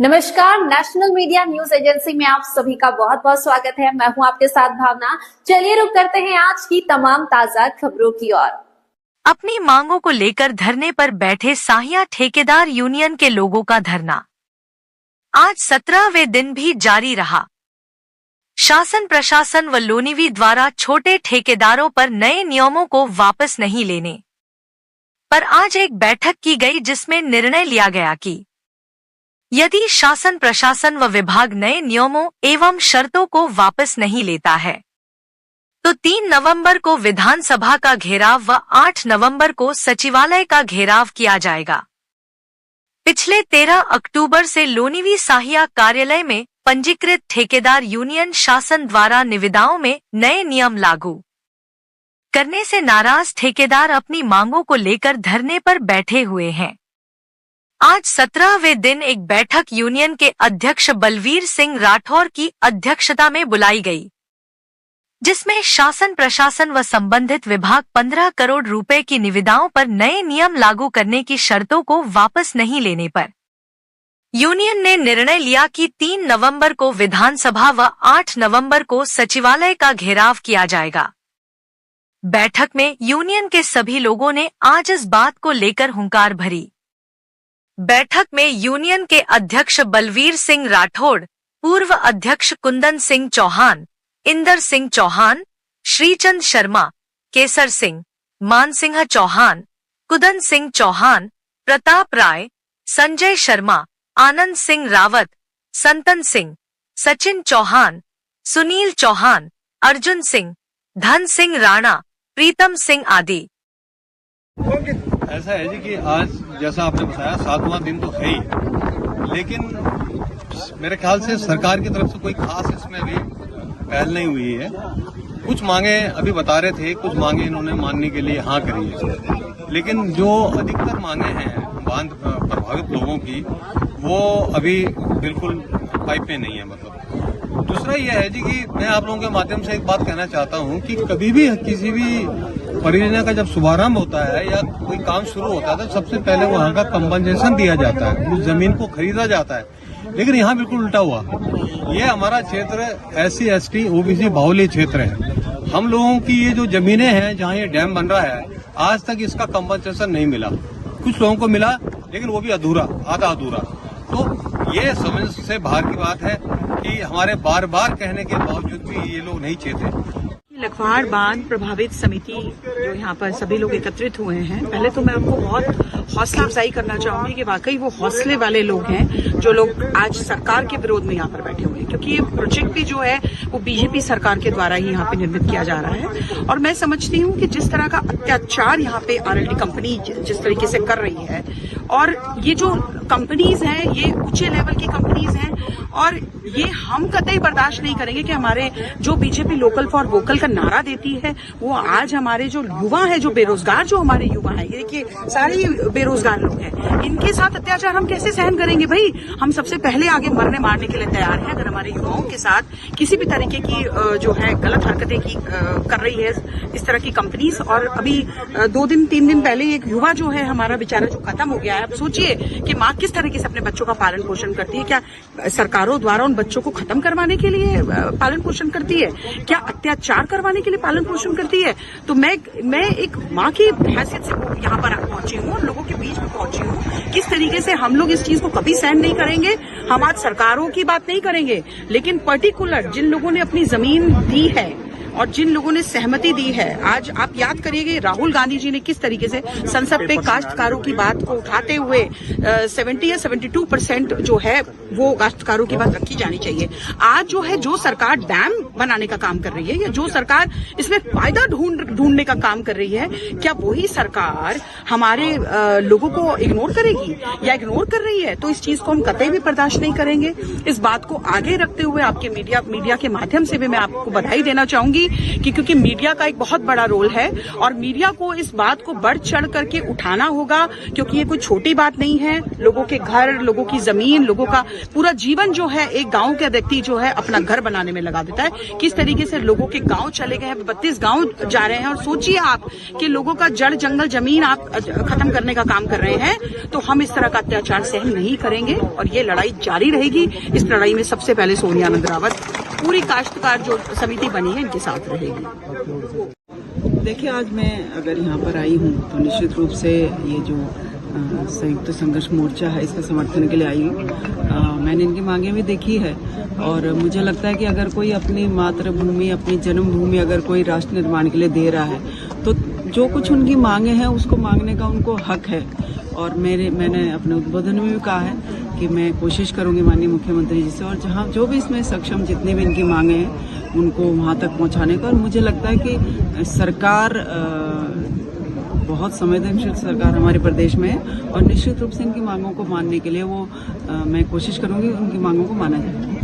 नमस्कार, national media news agency में आप सभी का बहुत बहुत स्वागत है। मैं हूं आपके साथ भावना। चलिए रुक करते हैं आज की तमाम ताजा खबरों की ओर। अपनी मांगों को लेकर धरने पर बैठे साहिया ठेकेदार यूनियन के लोगों का धरना आज 17वें दिन भी जारी रहा। शासन प्रशासन व लोनिवी द्वारा छोटे ठेकेदारों पर नए नियमों को वापस नहीं लेने पर आज एक बैठक की गई, जिसमें निर्णय लिया गया कि यदि शासन प्रशासन व विभाग नए नियमों एवं शर्तों को वापस नहीं लेता है तो 3 नवंबर को विधानसभा का घेराव व 8 नवंबर को सचिवालय का घेराव किया जाएगा। पिछले 13 अक्टूबर से लोनिवी साहिया कार्यालय में पंजीकृत ठेकेदार यूनियन शासन द्वारा निविदाओं में नए नियम लागू करने से नाराज ठेकेदार अपनी मांगों को लेकर धरने पर बैठे हुए हैं। आज 17वें दिन एक बैठक यूनियन के अध्यक्ष बलवीर सिंह राठौर की अध्यक्षता में बुलाई गई, जिसमें शासन प्रशासन व संबंधित विभाग 15 करोड़ रुपए की निविदाओं पर नए नियम लागू करने की शर्तों को वापस नहीं लेने पर यूनियन ने निर्णय लिया कि 3 नवंबर को विधानसभा व 8 नवंबर को सचिवालय का घेराव किया जाएगा। बैठक में यूनियन के सभी लोगों ने आज इस बात को लेकर हुंकार भरी। बैठक में यूनियन के अध्यक्ष बलवीर सिंह राठौड़, पूर्व अध्यक्ष कुंदन सिंह चौहान, इंदर सिंह चौहान, श्रीचंद शर्मा, केसर सिंह, मानसिंह चौहान, कुदन सिंह चौहान, प्रताप राय, संजय शर्मा, आनंद सिंह रावत, संतन सिंह, सचिन चौहान, सुनील चौहान, अर्जुन सिंह, धन सिंह राणा, प्रीतम सिंह आदि। ऐसा है जी कि आज जैसा आपने बताया 7वां दिन तो है ही, लेकिन मेरे ख्याल से सरकार की तरफ से कोई खास इसमें अभी पहल नहीं हुई है। कुछ मांगे अभी बता रहे थे, कुछ मांगे इन्होंने मानने के लिए हाँ करी है, लेकिन जो अधिकतर मांगे हैं बांध प्रभावित लोगों की वो अभी बिल्कुल पाइप में नहीं है। मतलब दूसरा यह है जी कि मैं आप लोगों के माध्यम से एक बात कहना चाहता हूँ कि कभी भी किसी भी परियोजना का जब शुभारंभ होता है या कोई काम शुरू होता है तो सबसे पहले वहाँ का कंपनसेशन दिया जाता है, उस जमीन को खरीदा जाता है। लेकिन यहाँ बिल्कुल उल्टा हुआ। ये हमारा क्षेत्र SC ST OBC बाहुल्य क्षेत्र है। हम लोगों की ये जो जमीनें हैं जहाँ ये डैम बन रहा है, आज तक इसका कंपनसेशन नहीं मिला। कुछ लोगों को मिला, लेकिन वो भी अधूरा, आधा अधूरा। तो ये समझ से बाहर की बात है कि हमारे बार बार कहने के बावजूद भी ये लोग नहीं चेते। लखवाड़ बांध प्रभावित समिति जो यहाँ पर सभी लोग एकत्रित हुए हैं, पहले तो मैं आपको बहुत हौसला अफजाई करना चाहूंगी कि वाकई वो हौसले वाले लोग हैं जो लोग आज सरकार के विरोध में यहाँ पर बैठे हुए हैं, क्योंकि ये प्रोजेक्ट भी जो है वो बीजेपी सरकार के द्वारा ही यहाँ पे निर्मित किया जा रहा है। और मैं समझती हूँ कि जिस तरह का अत्याचार यहाँ पे RLD कंपनी जिस तरीके से कर रही है, और ये जो कंपनीज हैं ये ऊंचे लेवल की कंपनीज हैं, और ये हम कतई बर्दाश्त नहीं करेंगे कि हमारे जो बीजेपी लोकल फॉर वोकल का नारा देती है वो आज हमारे जो युवा है, जो बेरोजगार जो हमारे युवा है, ये देखिए सारे बेरोजगार लोग हैं, इनके साथ अत्याचार हम कैसे सहन करेंगे भाई। हम सबसे पहले आगे मरने मारने के लिए तैयार हैं अगर हमारे युवाओं के साथ किसी भी तरीके की जो है गलत हरकतें की कर रही है इस तरह की कंपनीज। और अभी 2 दिन 3 दिन पहले एक युवा जो है हमारा बेचारा जो खत्म हो गया है। अब सोचिए कि माँ किस तरीके से अपने बच्चों का पालन पोषण करती है। क्या सरकारों द्वारा उन बच्चों को खत्म करवाने के लिए पालन पोषण करती है? क्या अत्याचार करवाने के लिए पालन पोषण करती है? तो मैं एक माँ की हैसियत से यहाँ पर पहुंची हूँ और लोगों के बीच में पहुंची हूँ। किस तरीके से हम लोग इस चीज को कभी सहन नहीं करेंगे। हम आज सरकारों की बात नहीं करेंगे, लेकिन पर्टिकुलर जिन लोगों ने अपनी जमीन दी है और जिन लोगों ने सहमति दी है, आज आप याद करिएगा राहुल गांधी जी ने किस तरीके से संसद पे काश्तकारों की बात को उठाते हुए 70 या 72% जो है वो काश्तकारों की बात रखी जानी चाहिए। आज जो है जो सरकार डैम बनाने का काम कर रही है या जो सरकार इसमें फायदा ढूंढने का काम कर रही है, क्या वही सरकार हमारे लोगों को इग्नोर करेगी या इग्नोर कर रही है? तो इस चीज को हम कतई भी बर्दाश्त नहीं करेंगे। इस बात को आगे रखते हुए आपके मीडिया के माध्यम से भी मैं आपको बधाई देना चाहूंगी चाहूंगी कि क्योंकि मीडिया का एक बहुत बड़ा रोल है और मीडिया को इस बात को बढ़ चढ़ करके उठाना होगा, क्योंकि ये कोई छोटी बात नहीं है। लोगों के घर, लोगों की जमीन, लोगों का पूरा जीवन जो है, एक गांव का व्यक्ति जो है अपना घर बनाने में लगा देता है। किस तरीके से लोगों के गांव चले गए हैं, 32 गांव जा रहे हैं, और सोचिए आप कि लोगों का जड़ जंगल जमीन आप खत्म करने का काम कर रहे हैं। तो हम इस तरह का अत्याचार सहन नहीं करेंगे और ये लड़ाई जारी रहेगी। इस लड़ाई में सबसे पहले सोनिया आनंद रावत, पूरी काश्तकार जो समिति बनी है, इनके साथ रहेगी। देखिए, आज मैं अगर यहाँ पर आई हूँ तो निश्चित रूप से ये जो संयुक्त संघर्ष मोर्चा है, इसका समर्थन के लिए आई हूँ। मैंने इनकी मांगें भी देखी है और मुझे लगता है कि अगर कोई अपनी मातृभूमि, अपनी जन्मभूमि अगर कोई राष्ट्र निर्माण के लिए दे रहा है तो जो कुछ उनकी मांगे हैं उसको मांगने का उनको हक है। और मैंने अपने उद्बोधन में भी कहा है कि मैं कोशिश करूंगी माननीय मुख्यमंत्री जी से, और जहाँ जो भी इसमें सक्षम जितनी भी इनकी मांगे हैं उनको वहाँ तक पहुँचाने का। और मुझे लगता है कि सरकार बहुत संवेदनशील सरकार हमारे प्रदेश में है और निश्चित रूप से इनकी मांगों को मानने के लिए मैं कोशिश करूंगी उनकी मांगों को माना जाए।